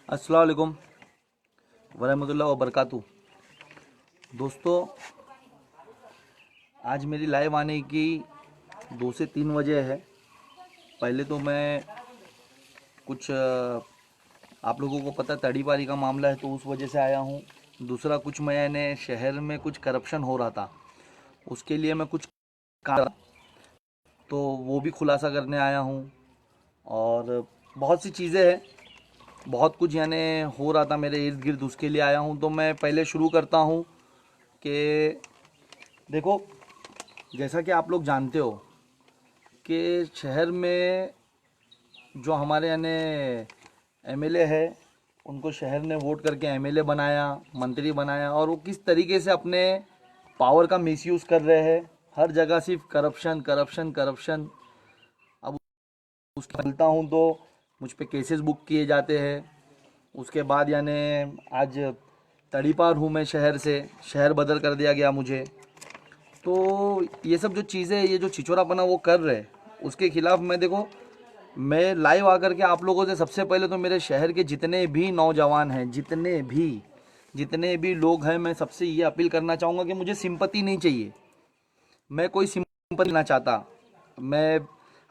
अस्सलाम वालेकुम वरहमतुल्लाहि वबरकातुहू। दोस्तों, आज मेरी लाइव आने की 2 से 3 वजह है। पहले तो मैं कुछ आप लोगों को पता तड़ी पारी का मामला है तो उस वजह से आया हूँ। दूसरा, कुछ मैंने शहर में कुछ करप्शन हो रहा था, उसके लिए मैं कुछ काम, तो वो भी खुलासा करने आया हूँ। और बहुत सी चीज़ें हैं, बहुत कुछ हो रहा था मेरे इर्द गिर्द, उसके लिए आया हूँ। तो मैं पहले शुरू करता हूँ कि देखो, जैसा कि आप लोग जानते हो कि शहर में जो हमारे एमएलए है, उनको शहर ने वोट करके एमएलए बनाया, मंत्री बनाया, और वो किस तरीके से अपने पावर का मिसयूज़ कर रहे हैं। हर जगह सिर्फ करप्शन करप्शन करप्शन। अब उसके बोलता हूँ तो मुझ पे केसेस बुक किए जाते हैं। उसके बाद आज तड़ीपार हूँ मैं, शहर से शहर बदल कर दिया गया मुझे। तो ये सब जो चीज़ें, ये जो छिछोरापना वो कर रहे हैं, उसके खिलाफ मैं, देखो, मैं लाइव आकर के आप लोगों से सबसे पहले तो मेरे शहर के जितने भी नौजवान हैं, जितने भी लोग हैं, मैं सबसे ये अपील करना चाहूँगा कि मुझे सिंपत्ति नहीं चाहिए। मैं कोई सिंपत्ति ना चाहता। मैं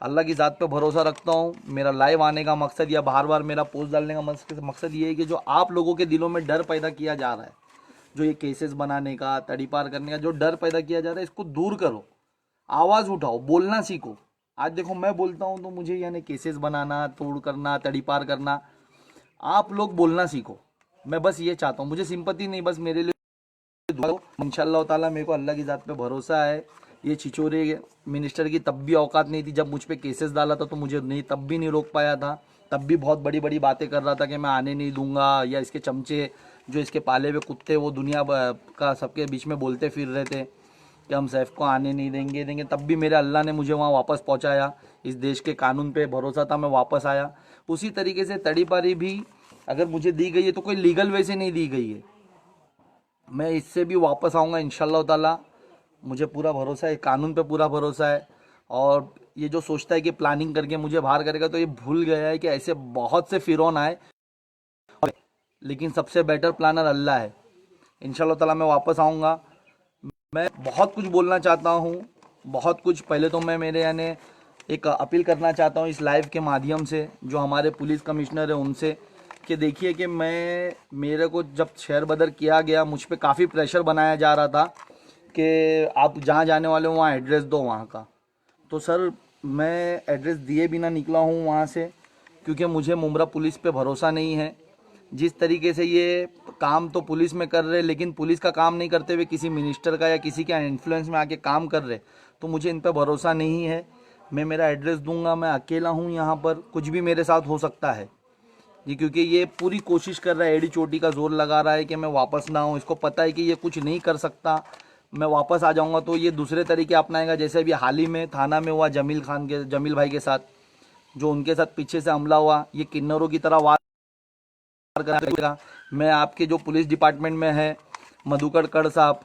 अल्लाह की ज़ात पे भरोसा रखता हूँ। मेरा लाइव आने का मकसद या बार बार मेरा पोस्ट डालने का मकसद ये है कि जो आप लोगों के दिलों में डर पैदा किया जा रहा है, जो ये केसेस बनाने का, तड़ीपार करने का जो डर पैदा किया जा रहा है, इसको दूर करो। आवाज़ उठाओ, बोलना सीखो। आज देखो, मैं बोलता हूँ तो मुझे केसेस बनाना, तोड़ करना, तड़ीपार करना, आप लोग बोलना सीखो। मैं बस ये चाहता हूँ, मुझे सिंपत्ति नहीं, बस मेरे लिए दुआ करो। इंशाल्लाह ताला, मेरे को अल्लाह की ज़ात पे भरोसा है। ये छिचोरे मिनिस्टर की तब भी औकात नहीं थी, जब मुझ पे केसेस डाला था तो मुझे नहीं, तब भी नहीं रोक पाया था। तब भी बहुत बड़ी बड़ी बातें कर रहा था कि मैं आने नहीं दूंगा, या इसके चमचे, जो इसके पाले हुए कुत्ते, वो दुनिया का सबके बीच में बोलते फिर रहे थे कि हम सैफ को आने नहीं देंगे। तब भी मेरे अल्लाह ने मुझे वहाँ वापस पहुँचाया। इस देश के कानून पे भरोसा था, मैं वापस आया। उसी तरीके से तड़ीपारी भी अगर मुझे दी गई है तो कोई लीगल वे से नहीं दी गई है। मैं इससे भी वापस आऊँगा इंशाल्लाह ताला। मुझे पूरा भरोसा है, कानून पे पूरा भरोसा है। और ये जो सोचता है कि प्लानिंग करके मुझे बाहर करेगा, तो ये भूल गया है कि ऐसे बहुत से फिरौन आए, लेकिन सबसे बेटर प्लानर अल्लाह है। इंशाल्लाह ताला मैं वापस आऊँगा। मैं बहुत कुछ बोलना चाहता हूँ, बहुत कुछ। पहले तो मैं मेरे एक अपील करना चाहता हूँ इस लाइव के माध्यम से, जो हमारे पुलिस कमिश्नर है उनसे, कि देखिए कि मेरे को जब शहर बदर किया गया, मुझ पे काफ़ी प्रेशर बनाया जा रहा था कि आप जहाँ जाने वाले हो वहाँ एड्रेस दो वहाँ का। तो सर, मैं एड्रेस दिए बिना निकला हूँ वहाँ से, क्योंकि मुझे मुमरा पुलिस पे भरोसा नहीं है। जिस तरीके से ये काम तो पुलिस में कर रहे, लेकिन पुलिस का काम नहीं करते हुए किसी मिनिस्टर का या किसी के इन्फ्लुएंस में आके काम कर रहे, तो मुझे इन पे भरोसा नहीं है। मैं मेरा एड्रेस दूंगा, मैं अकेला हूँ यहाँ पर, कुछ भी मेरे साथ हो सकता है जी, क्योंकि ये पूरी कोशिश कर रहा है, एड़ी चोटी का जोर लगा रहा है कि मैं वापस ना आऊँ। इसको पता है कि ये कुछ नहीं कर सकता। मैं वापस आ जाऊँगा तो ये दूसरे तरीके अपनाएगा, जैसे अभी हाल ही में थाना में हुआ जमील भाई के साथ, जो उनके साथ पीछे से हमला हुआ। ये किन्नरों की तरह वार करेगा। मैं आपके जो पुलिस डिपार्टमेंट में है मधुकर कड़ साहब,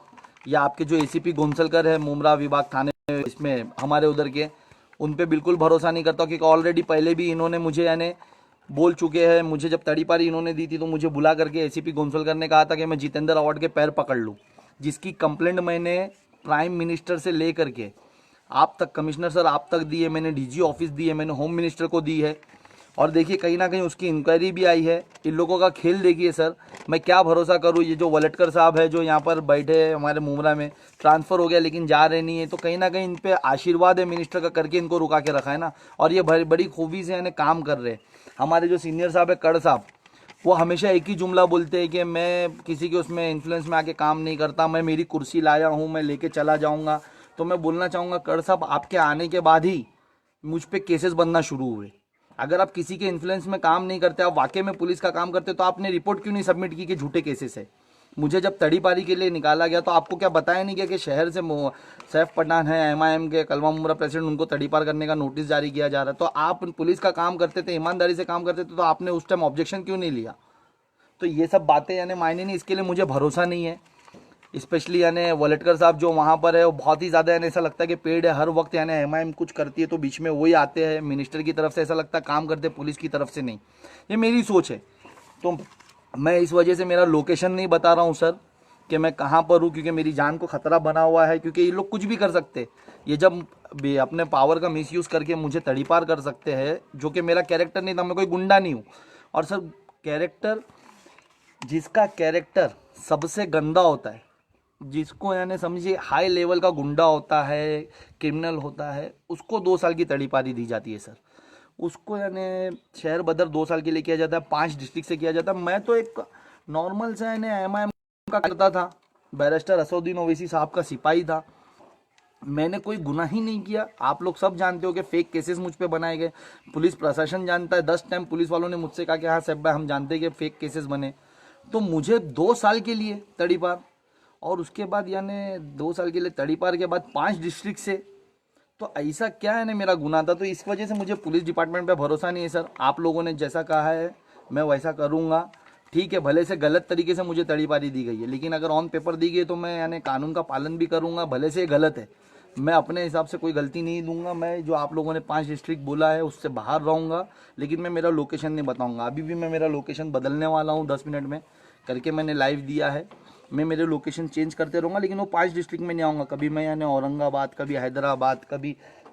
या आपके जो एसीपी गोंसलकर है मुमरा विभाग थाने इसमें हमारे उधर के, उन पे बिल्कुल भरोसा नहीं करता, क्योंकि ऑलरेडी पहले भी इन्होंने मुझे बोल चुके हैं। मुझे जब तड़ीपारी इन्होंने दी थी तो मुझे बुला करके एसीपी गोंसलकर ने कहा था कि मैं जितेंद्र अवार्ड के पैर पकड़ लूँ, जिसकी कंप्लेंट मैंने प्राइम मिनिस्टर से ले करके आप तक, कमिश्नर सर आप तक दी है, मैंने डीजी ऑफिस दी है, मैंने होम मिनिस्टर को दी है। और देखिए, कहीं ना कहीं उसकी इंक्वायरी भी आई है। इन लोगों का खेल देखिए सर, मैं क्या भरोसा करूँ। ये जो वलटकर साहब है, जो यहाँ पर बैठे हैं हमारे मुमरा में, ट्रांसफ़र हो गया लेकिन जा रहे नहीं है, तो कहीं ना कहीं इन पे आशीर्वाद है मिनिस्टर का करके इनको रुका के रखा है ना। और ये बड़ी खूबी से काम कर रहे हैं। हमारे जो सीनियर साहब है कड़ साहब, वो हमेशा एक ही जुमला बोलते हैं कि मैं किसी के उसमें इन्फ्लुएंस में आके काम नहीं करता, मैं मेरी कुर्सी लाया हूँ, मैं लेके चला जाऊँगा। तो मैं बोलना चाहूँगा कड़ साहब, आपके आने के बाद ही मुझ पे केसेस बनना शुरू हुए। अगर आप किसी के इन्फ्लुएंस में काम नहीं करते, आप वाकई में पुलिस का काम करते, तो आपने रिपोर्ट क्यों नहीं सबमिट की कि झूठे केसेस है। मुझे जब तड़ीपारी के लिए निकाला गया तो आपको क्या बताया नहीं गया कि शहर से सैफ पठान है, एमआईएम के कलवा मुमरा प्रेसिडेंट, उनको तड़ीपार करने का नोटिस जारी किया जा रहा है। तो आप पुलिस का काम करते थे, ईमानदारी से काम करते थे, तो आपने उस टाइम ऑब्जेक्शन क्यों नहीं लिया। तो ये सब बातें मायने नहीं, इसके लिए मुझे भरोसा नहीं है। स्पेशली वॉलेटकर साहब जो वहाँ पर है, वो बहुत ही ज़्यादा ऐसा लगता है कि पेड़ है। हर वक्त एमआईएम कुछ करती है तो बीच में वही आते हैं, मिनिस्टर की तरफ से ऐसा लगता है काम करते, पुलिस की तरफ से नहीं। ये मेरी सोच है। तो मैं इस वजह से मेरा लोकेशन नहीं बता रहा हूँ सर कि मैं कहाँ पर हूँ, क्योंकि मेरी जान को खतरा बना हुआ है, क्योंकि ये लोग कुछ भी कर सकते। ये जब अपने पावर का मिसयूज़ करके मुझे तड़ीपार कर सकते हैं, जो कि मेरा कैरेक्टर नहीं था, मैं कोई गुंडा नहीं हूँ। और सर कैरेक्टर, जिसका कैरेक्टर सबसे गंदा होता है, जिसको यानी समझिए हाई लेवल का गुंडा होता है, क्रिमिनल होता है, उसको 2 साल की तड़ीपारी दी जाती है सर। उसको यानी शहर बदर 2 साल के लिए किया जाता है, 5 डिस्ट्रिक्ट से किया जाता है। मैं तो एक नॉर्मल सा यानी एमआईएम का करता था, बैरिस्टर असदुद्दीन ओवैसी साहब का सिपाही था। मैंने कोई गुनाह ही नहीं किया। आप लोग सब जानते हो कि फेक केसेस मुझ पे बनाए गए, पुलिस प्रशासन जानता है। 10 टाइम पुलिस वालों ने मुझसे कहा कि हाँ साहब भाई हम जानते हैं कि फेक केसेस बने। तो मुझे 2 साल के लिए तड़ीपार, और उसके बाद यानी 2 साल के लिए तड़ीपार के बाद 5 डिस्ट्रिक्ट से, तो ऐसा क्या है ना मेरा गुनाह था। तो इस वजह से मुझे पुलिस डिपार्टमेंट पे भरोसा नहीं है सर। आप लोगों ने जैसा कहा है मैं वैसा करूँगा, ठीक है। भले से गलत तरीके से मुझे तड़ीपारी दी गई है, लेकिन अगर ऑन पेपर दी गई तो मैं यानी कानून का पालन भी करूँगा। भले से ये गलत है, मैं अपने हिसाब से कोई गलती नहीं दूंगा। मैं जो आप लोगों ने 5 डिस्ट्रिक्ट बोला है उससे बाहर रहूँगा, लेकिन मैं मेरा लोकेशन नहीं बताऊँगा। अभी भी मैं मेरा लोकेशन बदलने वाला हूँ, 10 मिनट में करके मैंने लाइव दिया है। मैं मेरे लोकेशन चेंज करते रहूँगा, लेकिन वो 5 डिस्ट्रिक्ट में नहीं आऊँगा। कभी मैं यानी औरंगाबाद, कभी हैदराबाद, कभी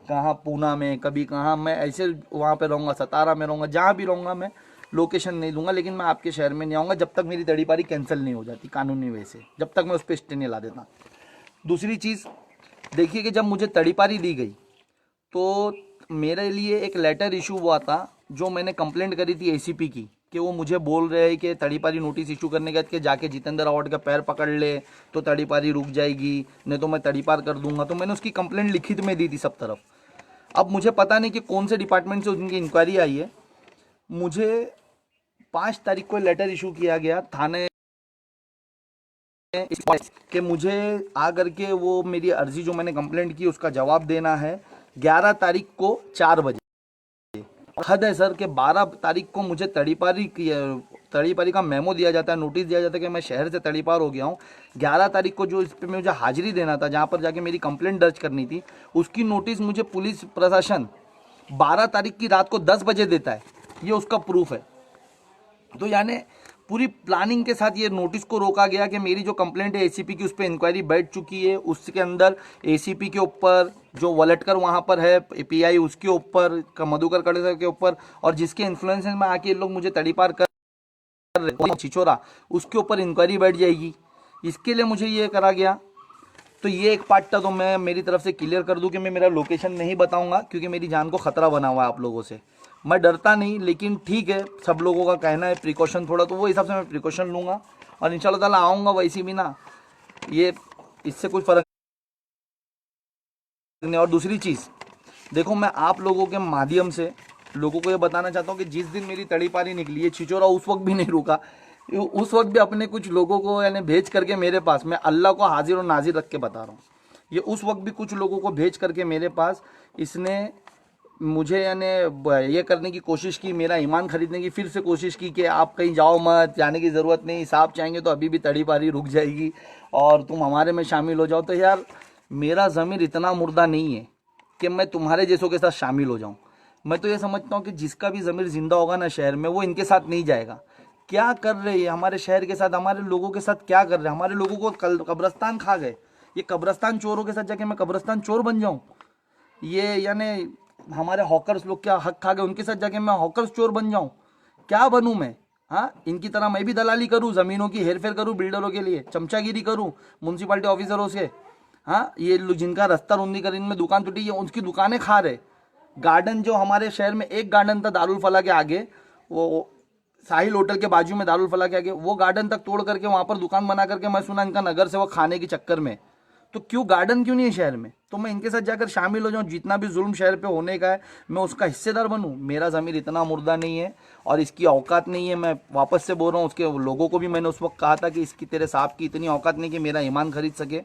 कहाँ पूना में, कभी कहाँ, मैं ऐसे वहाँ पे रहूँगा, सतारा में रहूँगा, जहाँ भी रहूँगा मैं लोकेशन नहीं दूंगा। लेकिन मैं आपके शहर में नहीं आऊँगा जब तक मेरी तड़ीपारी कैंसिल नहीं हो जाती कानूनी वे से, जब तक मैं उस पर स्टे नहीं ला देता। दूसरी चीज़ देखिए कि जब मुझे तड़ीपारी दी गई तो मेरे लिए एक लेटर इशू हुआ था, जो मैंने कंप्लेंट करी थी एसीपी की, कि वो मुझे बोल रहे हैं कि तड़ीपारी नोटिस इशू करने के बाद कि जाके जितेंद्र अवार्ड का पैर पकड़ ले तो तड़ीपारी रुक जाएगी, नहीं तो मैं तड़ीपार कर दूंगा। तो मैंने उसकी कंप्लेंट लिखित में दी थी सब तरफ। अब मुझे पता नहीं कि कौन से डिपार्टमेंट से उनकी इंक्वायरी आई है। मुझे 5 तारीख को लेटर इशू किया गया थाने कि मुझे आ करके वो मेरी अर्जी जो मैंने कंप्लेंट की उसका जवाब देना है 11 तारीख को 4 बजे। हद है सर कि 12 तारीख को मुझे तड़ीपारी का मेमो दिया जाता है, नोटिस दिया जाता है कि मैं शहर से तड़ीपार हो गया हूँ। 11 तारीख को जो इस पर मुझे हाजिरी देना था, जहाँ पर जाके मेरी कंप्लेंट दर्ज करनी थी, उसकी नोटिस मुझे पुलिस प्रशासन 12 तारीख की रात को 10 बजे देता है। ये उसका प्रूफ है। तो यानी पूरी प्लानिंग के साथ ये नोटिस को रोका गया कि मेरी जो कंप्लेंट है एसीपी की, उस पर इंक्वायरी बैठ चुकी है। उसके अंदर एसीपी के ऊपर, जो वलटकर वहाँ पर है पीआई, उसके ऊपर, मधुकर कड़ेसर के ऊपर, और जिसके इन्फ्लुएंस में आके लोग मुझे तड़ीपार कर रहे हैं, छिछोरा, उसके ऊपर इंक्वायरी बैठ जाएगी। इसके लिए मुझे ये करा गया। तो ये एक पार्ट था, तो मैं मेरी तरफ से क्लियर कर दूं कि मैं मेरा लोकेशन नहीं बताऊंगा, क्योंकि मेरी जान को खतरा बना हुआ है आप लोगों से। मैं डरता नहीं, लेकिन ठीक है सब लोगों का कहना है प्रिकॉशन थोड़ा, तो वो हिसाब से मैं प्रिकॉशन लूँगा और इंशाल्लाह ताला आऊँगा। वैसे भी ना ये इससे कोई फ़र्क नहीं। और दूसरी चीज़ देखो, मैं आप लोगों के माध्यम से लोगों को ये बताना चाहता हूँ कि जिस दिन मेरी तड़ीपारी निकली है, छिछोरा उस वक्त भी नहीं रुका। उस वक्त भी अपने कुछ लोगों को यानी भेज करके मेरे पास, मैं अल्लाह को हाजिर और नाजिर रख के बता रहा हूँ, ये उस वक्त भी कुछ लोगों को भेज करके मेरे पास इसने मुझे यानी ये करने की कोशिश की, मेरा ईमान खरीदने की फिर से कोशिश की कि आप कहीं जाओ मत, जाने की ज़रूरत नहीं, साहब चाहेंगे तो अभी भी तड़ीपारी रुक जाएगी और तुम हमारे में शामिल हो जाओ। तो यार मेरा ज़मीर इतना मुर्दा नहीं है कि मैं तुम्हारे जैसों के साथ शामिल हो जाऊँ। मैं तो ये समझता हूँ कि जिसका भी ज़मीर ज़िंदा होगा ना शहर में, वो इनके साथ नहीं जाएगा। क्या कर रहे हैं हमारे शहर के साथ, हमारे लोगों के साथ क्या कर रहे हैं? हमारे लोगों को कब्रस्तान खा गए। ये कब्रस्तान चोरों के साथ जाके मैं कब्रस्तान चोर बन जाऊँ? ये यानी हमारे हॉकर्स लोग क्या हक खा गए, उनके साथ जाके मैं हॉकर्स चोर बन जाऊँ? क्या बनूँ मैं? हाँ, इनकी तरह मैं भी दलाली करूँ, ज़मीनों की हेरफेर करूँ, बिल्डरों के लिए चमचागिरी करूँ, म्यूनसिपालिटी ऑफिसरों से। हाँ, ये लोग जिनका रास्ता रुंदीकरण में दुकान टूटी है उनकी दुकानें खा रहे। गार्डन जो हमारे शहर में एक गार्डन था दारुल फला के आगे, वो साहिल होटल के बाजू में दारुल फला के आगे, वो गार्डन तक तोड़ करके वहाँ पर दुकान बना करके मैं सुना इनका नगर से वो खाने के चक्कर में। तो क्यों गार्डन क्यों नहीं है शहर में? तो मैं इनके साथ जाकर शामिल हो जाऊं, जितना भी जुल्म शहर पे होने का है मैं उसका हिस्सेदार बनूं। मेरा ज़मीर इतना मुर्दा नहीं है और इसकी औकात नहीं है। मैं वापस से बोल रहा हूँ, उसके लोगों को भी मैंने उस वक्त कहा था कि इसकी तेरे साहब की इतनी औकात नहीं कि मेरा ईमान खरीद सके।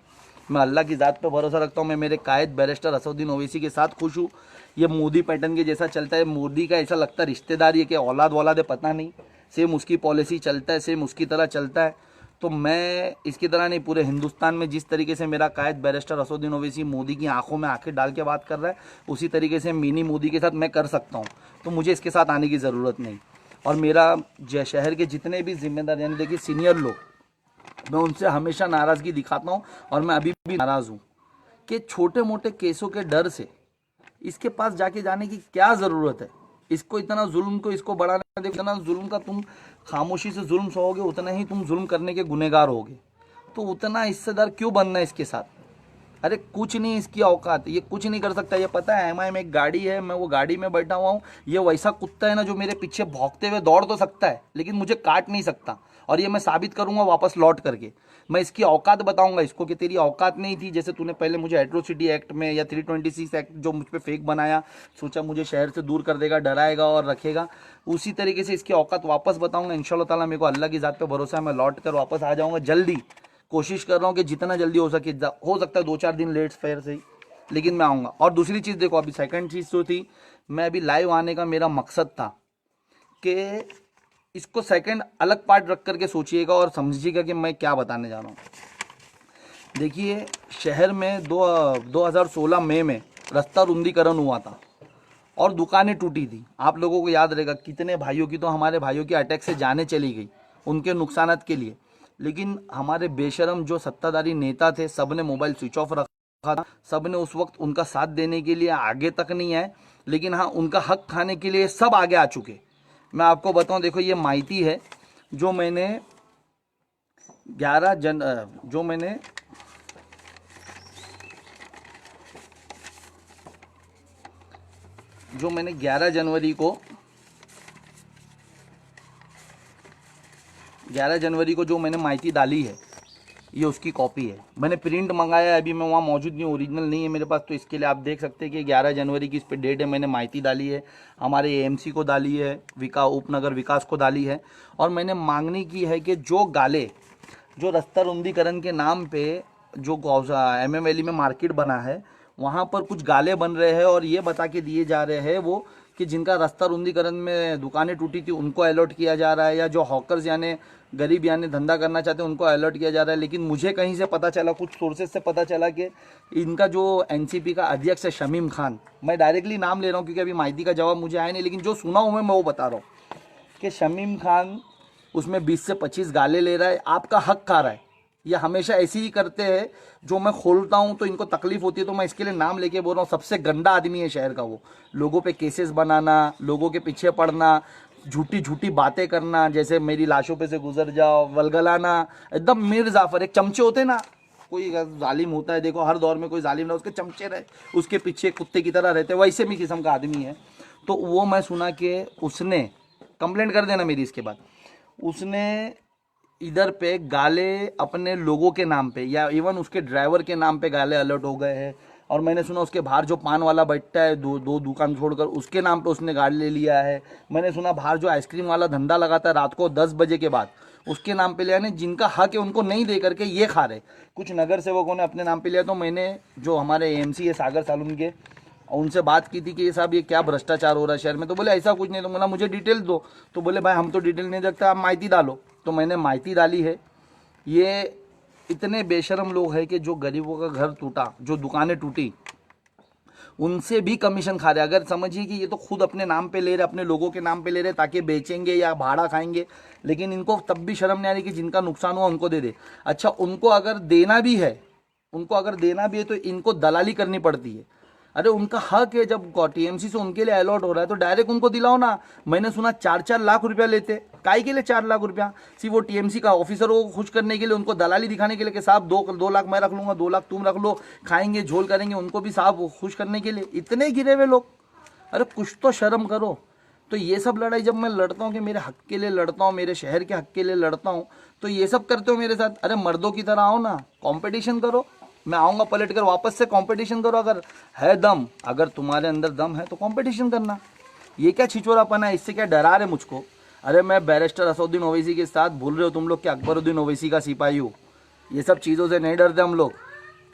मैं अल्लाह की ज़ात पर भरोसा रखता हूँ। मैं मेरे कायद बैरिस्टर असदुद्दीन ओवैसी के साथ खुश हूँ। ये मोदी पैटर्न के जैसा चलता है, मोदी का ऐसा लगता है रिश्तेदार ये कि औलाद वौलाद है पता नहीं, सेम उसकी पॉलिसी चलता है, सेम उसकी तरह चलता है। तो मैं इसकी तरह नहीं, पूरे हिंदुस्तान में जिस तरीके से मेरा कायद बैरिस्टर असदुद्दीन ओवैसी मोदी की आंखों में आंखें डाल के बात कर रहा है, उसी तरीके से मिनी मोदी के साथ मैं कर सकता हूँ। तो मुझे इसके साथ आने की ज़रूरत नहीं। और मेरा शहर के जितने भी जिम्मेदार यानी देखिए सीनियर लोग, मैं उनसे हमेशा नाराज़गी दिखाता हूँ और मैं अभी भी नाराज़ हूँ कि छोटे मोटे केसों के डर से इसके पास जाके जाने की क्या ज़रूरत है। इसको इतना जुल्म को इसको बढ़ाने, देखो इतना जुल्म का तुम खामोशी से जुल्म सहोगे उतना ही तुम जुल्म करने के गुनहगार होगे। तो उतना हिस्सेदार क्यों बनना है इसके साथ? अरे कुछ नहीं इसकी औकात, ये कुछ नहीं कर सकता। ये पता है एमआई में एक गाड़ी है, मैं वो गाड़ी में बैठा हुआ हूँ, ये वैसा कुत्ता है ना जो मेरे पीछे भौंकते हुए दौड़ तो सकता है लेकिन मुझे काट नहीं सकता। और ये मैं साबित करूंगा वापस लौट करके, मैं इसकी औकात बताऊंगा इसको कि तेरी औकात नहीं थी। जैसे तूने पहले मुझे एट्रोसिटी एक्ट में या 326 एक्ट जो मुझ पर फेक बनाया, सोचा मुझे शहर से दूर कर देगा, डराएगा और रखेगा, उसी तरीके से इसकी औकात वापस बताऊंगा इंशाल्लाह ताला। मेरे को अल्लाह की ज़ात पे भरोसा है, मैं लौट कर वापस आ जाऊंगा जल्दी। कोशिश कर रहा हूँ कि जितना जल्दी हो सके, हो सकता है 2-4 दिन लेट फेयर से ही, लेकिन मैं आऊँगा। और दूसरी चीज़ देखो, अभी सेकंड चीज़ जो थी, मैं अभी लाइव आने का मेरा मकसद था कि इसको सेकंड अलग पार्ट रख करके सोचिएगा और समझिएगा कि मैं क्या बताने जा रहा हूँ। देखिए शहर में 2016 मई में रास्ता रुंदीकरण हुआ था और दुकानें टूटी थी। आप लोगों को याद रहेगा कितने भाइयों की, तो हमारे भाइयों की अटैक से जाने चली गई उनके नुकसानात के लिए। लेकिन हमारे बेशरम जो सत्ताधारी नेता थे, सब ने मोबाइल स्विच ऑफ रखा था, सब ने उस वक्त उनका साथ देने के लिए आगे तक नहीं आए, लेकिन हाँ उनका हक खाने के लिए सब आगे आ चुके। मैं आपको बताऊं, देखो ये माइती है जो मैंने 11 जनवरी को जो मैंने माइती डाली है, ये उसकी कॉपी है। मैंने प्रिंट मंगाया है, अभी मैं वहाँ मौजूद नहीं, ओरिजिनल नहीं है मेरे पास, तो इसके लिए आप देख सकते हैं कि 11 जनवरी की इस पर डेट है। मैंने माइती डाली है, हमारे एएमसी को डाली है, उपनगर विकास को डाली है, और मैंने मांगनी की है कि जो गाले, जो रास्ता रुंदीकरण के नाम पे जो MM वैली में मार्केट बना है, वहाँ पर कुछ गाले बन रहे हैं और ये बता के दिए जा रहे हैं वो कि जिनका रास्ता रुंदीकरण में दुकानें टूटी थी उनको अलर्ट किया जा रहा है, या जो हॉकर्स यानी गरीब यानी धंधा करना चाहते हैं उनको अलर्ट किया जा रहा है। लेकिन मुझे कहीं से पता चला, कुछ सोर्सेज से पता चला कि इनका जो एनसीपी का अध्यक्ष है शमीम खान, मैं डायरेक्टली नाम ले रहा हूँ क्योंकि अभी माहिती का जवाब मुझे आया नहीं, लेकिन जो सुना हूँ मैं वो बता रहा हूँ कि शमीम खान उसमें 20 से 25 गाले ले रहा है, आपका हक खा रहा है। ये हमेशा ऐसे ही करते हैं, जो मैं खोलता हूँ तो इनको तकलीफ होती है, तो मैं इसके लिए नाम लेके बोल रहा हूँ। सबसे गंदा आदमी है शहर का वो, लोगों पे केसेस बनाना, लोगों के पीछे पड़ना, झूठी झूठी बातें करना, जैसे मेरी लाशों पे से गुजर जाओ, वलगलाना, एकदम मीर जाफर। एक चमचे होते ना, कोई जालिम होता है, देखो हर दौर में कोई जालिम रहा, उसके चमचे रहे, उसके पीछे कुत्ते की तरह रहते, वैसे भी किस्म का आदमी है। तो वो मैं सुना कि उसने कंप्लेंट कर देना मेरी, इसके बाद उसने इधर पे गाले अपने लोगों के नाम पे या इवन उसके ड्राइवर के नाम पे गाले अलर्ट हो गए हैं। और मैंने सुना उसके बाहर जो पान वाला बैठता है, दो दुकान छोड़कर, उसके नाम पे उसने गाड़ी ले लिया है। मैंने सुना बाहर जो आइसक्रीम वाला धंधा लगाता है रात को 10 बजे के बाद, उसके नाम पे लिया, जिनका हक है उनको नहीं दे करके ये खा रहे। कुछ नगर सेवकों ने अपने नाम पे लिया। तो मैंने जो हमारे एएमसी है सागर सालून के, उनसे बात की थी कि ये साहब ये क्या भ्रष्टाचार हो रहा है शहर में। तो बोले ऐसा कुछ नहीं। तो बोला मुझे डिटेल दो। तो बोले भाई हम तो डिटेल नहीं रखते, आप माहिती डालो। तो मैंने माहिती डाली है। ये इतने बेशरम लोग हैं कि जो गरीबों का घर टूटा, जो दुकानें टूटी, उनसे भी कमीशन खा रहे। अगर समझिए कि ये तो खुद अपने नाम पे ले रहे, अपने लोगों के नाम पे ले रहे ताकि बेचेंगे या भाड़ा खाएंगे, लेकिन इनको तब भी शर्म नहीं आ रही कि जिनका नुकसान हुआ उनको दे दे। अच्छा उनको अगर देना भी है तो इनको दलाली करनी पड़ती है। अरे उनका हक है, जब टीएमसी से उनके लिए अलॉट हो रहा है तो डायरेक्ट उनको दिलाओ ना। मैंने सुना 4-4 लाख रुपया लेते, काहे के लिए 4 लाख रुपया? सिर्फ वो टीएमसी का ऑफिसरों को खुश करने के लिए, उनको दलाली दिखाने के लिए कि साहब 2 लाख मैं रख लूंगा, 2 लाख तुम रख लो, खाएंगे झोल करेंगे, उनको भी साहब खुश करने के लिए। इतने गिरे हुए लोग, अरे कुछ तो शर्म करो। तो ये सब लड़ाई जब मैं लड़ता हूँ कि मेरे हक के लिए लड़ता हूँ, मेरे शहर के हक के लिए लड़ता हूँ, तो ये सब करते हो मेरे साथ। अरे मर्दों की तरह आओ ना, कंपटीशन करो। मैं आऊँगा पलट कर, वापस से कंपटीशन करो। अगर है दम, अगर तुम्हारे अंदर दम है तो कंपटीशन करना। ये क्या छिचोरापना है? इससे क्या डरा रहे मुझको? अरे मैं बैरिस्टर असदुद्दीन ओवैसी के साथ, भूल रहे हो तुम लोग कि अकबरुद्दीन ओवैसी का सिपाही हूँ। ये सब चीज़ों से नहीं डरते हम लोग।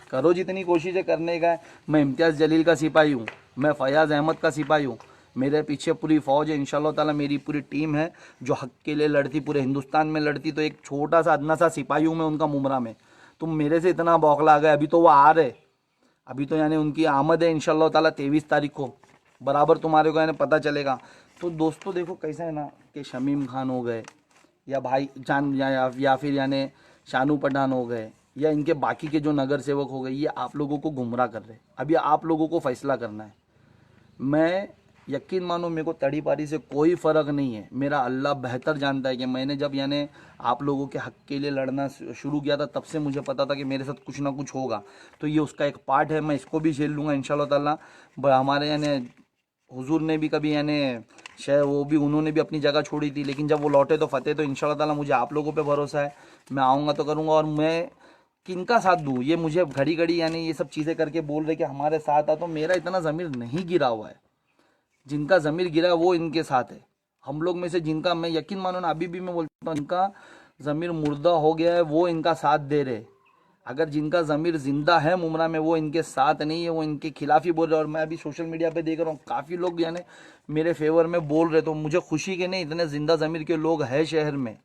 करो जितनी कोशिशें करने का है। मैं इम्तियाज़ जलील का सिपाही हूँ, मैं फयाज़ अहमद का सिपाही हूँ। मेरे पीछे पूरी फ़ौज है, इंशाल्लाह ताला मेरी पूरी टीम है जो हक के लिए लड़ती, पूरे हिंदुस्तान में लड़ती। तो एक छोटा सा अदना सा सिपाही हूँ मैं उनका मुमरा में। तुम मेरे से इतना बौखला गए। अभी तो वो आ रहे, अभी तो यानी उनकी आमद है इंशाल्लाह ताला 23 तारीख को, बराबर तुम्हारे को यानी पता चलेगा। तो दोस्तों देखो कैसा है ना कि शमीम खान हो गए या भाई जान या फिर यानी शानू पठान हो गए या इनके बाकी के जो नगर सेवक हो गए, ये आप लोगों को गुमराह कर रहे हैं। अभी आप लोगों को फैसला करना है। मैं यकीन मानो मेरे को तड़ी पारी से कोई फ़र्क नहीं है। मेरा अल्लाह बेहतर जानता है कि मैंने जब यानी आप लोगों के हक़ के लिए लड़ना शुरू किया था, तब से मुझे पता था कि मेरे साथ कुछ ना कुछ होगा। तो ये उसका एक पार्ट है, मैं इसको भी झेल लूँगा इंशाल्लाह ताला। हमारे यानी हुजूर ने भी कभी यानी शायद वो भी उन्होंने भी अपनी जगह छोड़ी थी, लेकिन जब वो लौटे तो फतेह। तो इंशाल्लाह ताला मुझे आप लोगों पे भरोसा है, मैं आऊँगा तो करूँगा। और मैं किनका साथ दूँ, ये मुझे घड़ी घड़ी यानी ये सब चीज़ें करके बोल रहे कि हमारे साथ आ, तो मेरा इतना ज़मीर नहीं गिरा हुआ है। जिनका ज़मीर गिरा है वो इनके साथ है। हम लोग में से जिनका, मैं यकीन मानो ना, अभी भी मैं बोलता हूँ, जिनका ज़मीर मुर्दा हो गया है वो इनका साथ दे रहे। अगर जिनका ज़मीर ज़िंदा है मुमरा में, वो इनके साथ नहीं है, वो इनके खिलाफ ही बोल रहे हैं। और मैं अभी सोशल मीडिया पे देख रहा हूँ काफ़ी लोग यानी मेरे फेवर में बोल रहे, तो मुझे खुशी के नहीं, इतने ज़िंदा ज़मीर के लोग हैं शहर में।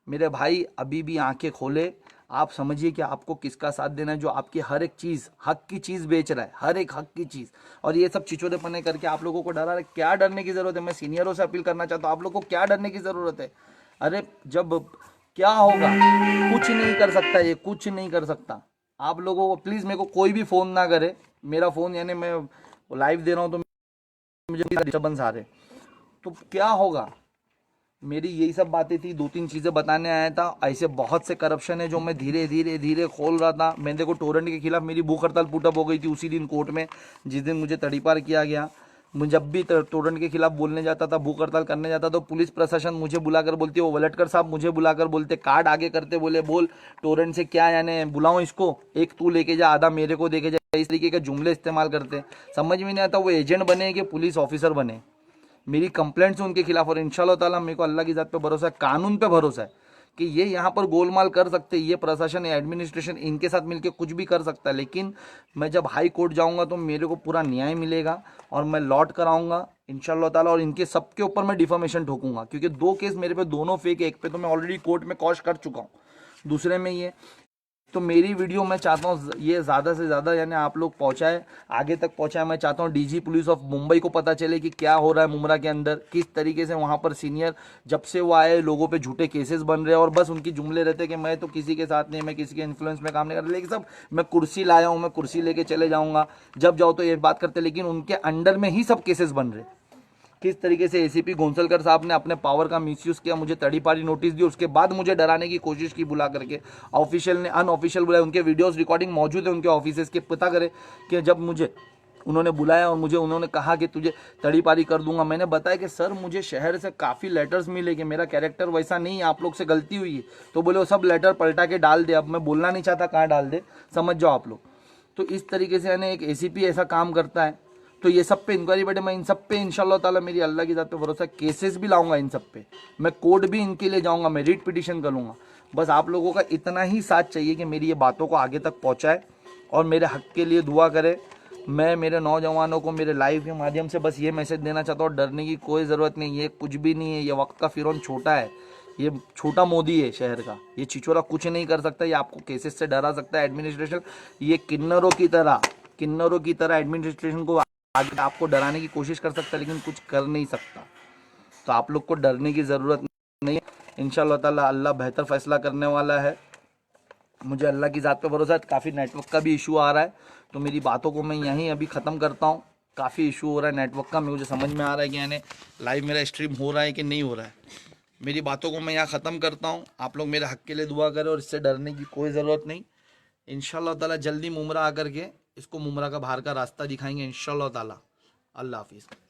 मेरे भाई अभी भी आंखें खोले, आप समझिए कि आपको किसका साथ देना है, जो आपकी हर एक चीज़, हक की चीज़ बेच रहा है, हर एक हक की चीज़। और ये सब चिचोरेपने करके आप लोगों को डरा रहा है। क्या डरने की ज़रूरत है? मैं सीनियरों से अपील करना चाहता हूँ, आप लोग को क्या डरने की ज़रूरत है? अरे जब क्या होगा, कुछ नहीं कर सकता, ये कुछ नहीं कर सकता। आप लोगों को प्लीज़, मेरे को कोई भी फ़ोन ना करे। मेरा फ़ोन यानी मैं लाइव दे रहा हूँ तो मुझे डिस्टर्बेंस आ रहे, तो क्या होगा? मेरी यही सब बातें थी, 2-3 चीज़ें बताने आया था। ऐसे बहुत से करप्शन है जो मैं धीरे धीरे धीरे खोल रहा था। मैं देखो टोरेंट के खिलाफ मेरी भूख हड़ताल पुटअप हो गई थी उसी दिन कोर्ट में, जिस दिन मुझे तड़ीपार किया गया। मैं जब भी टोरेंट के खिलाफ बोलने जाता था, भूख हड़ताल करने जाता, तो पुलिस प्रशासन मुझे बुलाकर बोलती है, वो वलटकर साहब मुझे बुलाकर बोलते, कार्ड आगे करते, बोले बोल टोरेंट से क्या यानी बुलाऊं इसको, एक तू लेके जा, आधा मेरे को देके जा। इस तरीके के जुमले इस्तेमाल करते। समझ में नहीं आता वो एजेंट बने कि पुलिस ऑफिसर बने। मेरी कंप्लेंट्स उनके खिलाफ, और इंशाल्लाह ताला मेरे को अल्लाह की ज़ात पे भरोसा है, कानून पे भरोसा है कि ये यहाँ पर गोलमाल कर सकते, ये प्रशासन या एडमिनिस्ट्रेशन इनके साथ मिलकर कुछ भी कर सकता है। लेकिन मैं जब हाई कोर्ट जाऊँगा तो मेरे को पूरा न्याय मिलेगा और मैं लौट कर आऊँगा इंशाल्लाह ताला। और इनके सबके ऊपर मैं डिफॉर्मेशन ठोकूंगा, क्योंकि 2 केस मेरे पे दोनों फेक है। एक पे तो मैं ऑलरेडी कोर्ट में कॉश कर चुका हूँ, दूसरे में ये। तो मेरी वीडियो मैं चाहता हूँ ये ज़्यादा से ज़्यादा यानी आप लोग पहुँचाए, आगे तक पहुँचाए। मैं चाहता हूँ डीजी पुलिस ऑफ मुंबई को पता चले कि क्या हो रहा है मुमरा के अंदर, किस तरीके से वहाँ पर सीनियर जब से वो आए लोगों पे झूठे केसेस बन रहे हैं। और बस उनकी जुमले रहते हैं कि मैं तो किसी के साथ नहीं, मैं किसी के इन्फ्लुएंस में काम नहीं कर रहा। लेकिन सब मैं कुर्सी लाया हूँ, मैं कुर्सी लेके चले जाऊँगा, जब जाओ तो ये बात करते, लेकिन उनके अंडर में ही सब केसेस बन रहे। किस तरीके से एसीपी गोंसलकर साहब ने अपने पावर का मिसयूज़ किया, मुझे तड़ीपारी नोटिस दी, उसके बाद मुझे डराने की कोशिश की बुला करके। ऑफिशियल ने अनऑफिशियल बुलाया, उनके वीडियोस रिकॉर्डिंग मौजूद है उनके ऑफिस के, पता करे कि जब मुझे उन्होंने बुलाया और मुझे उन्होंने कहा कि तुझे तड़ीपारी कर दूंगा। मैंने बताया कि सर मुझे शहर से काफ़ी लेटर्स मिले कि मेरा कैरेक्टर वैसा नहीं है, आप लोग से गलती हुई है। तो बोले वो सब लेटर पलटा के डाल दे। अब मैं बोलना नहीं चाहता कहाँ डाल दे, समझ जाओ आप लोग। तो इस तरीके से यानी एक एसीपी ऐसा काम करता है। तो ये सब पे इंक्वायरी बैठे, मैं इन सब पे इंशाल्लाह ताला मेरी अल्लाह की ज़ात पे भरोसा, केसेस भी लाऊंगा इन सब पे, मैं कोर्ट भी इनके लिए जाऊंगा, मैं रीट पिटिशन करूंगा। बस आप लोगों का इतना ही साथ चाहिए कि मेरी ये बातों को आगे तक पहुंचाए और मेरे हक के लिए दुआ करे। मैं मेरे नौजवानों को मेरे लाइव के माध्यम से बस ये मैसेज देना चाहता हूँ, डरने की कोई ज़रूरत नहीं, ये कुछ भी नहीं है। ये वक्त का फिरौन छोटा है, ये छोटा मोदी है शहर का, ये छिछोरा कुछ नहीं कर सकता, ये आपको केसेस से डरा सकता है एडमिनिस्ट्रेशन। ये किन्नरों की तरह एडमिनिस्ट्रेशन को आगे आपको डराने की कोशिश कर सकता है, लेकिन कुछ कर नहीं सकता। तो आप लोग को डरने की ज़रूरत नहीं है। इंशाल्लाह ताला अल्लाह बेहतर फैसला करने वाला है, मुझे अल्लाह की ज़ात पे भरोसा है। काफ़ी नेटवर्क का भी इशू आ रहा है, तो मेरी बातों को मैं यहीं अभी ख़त्म करता हूँ। काफ़ी इशू हो रहा है नेटवर्क का, मुझे समझ में आ रहा है कि यानी लाइव मेरा स्ट्रीम हो रहा है कि नहीं हो रहा है। मेरी बातों को मैं यहाँ ख़त्म करता हूँ। आप लोग मेरे हक़ के लिए दुआ करें और इससे डरने की कोई ज़रूरत नहीं। इंशाल्लाह ताला जल्दी मुमरा आकर के इसको मुमरा का बाहर का रास्ता दिखाएंगे इंशाल्लाह ताला। अल्लाह हाफिज़।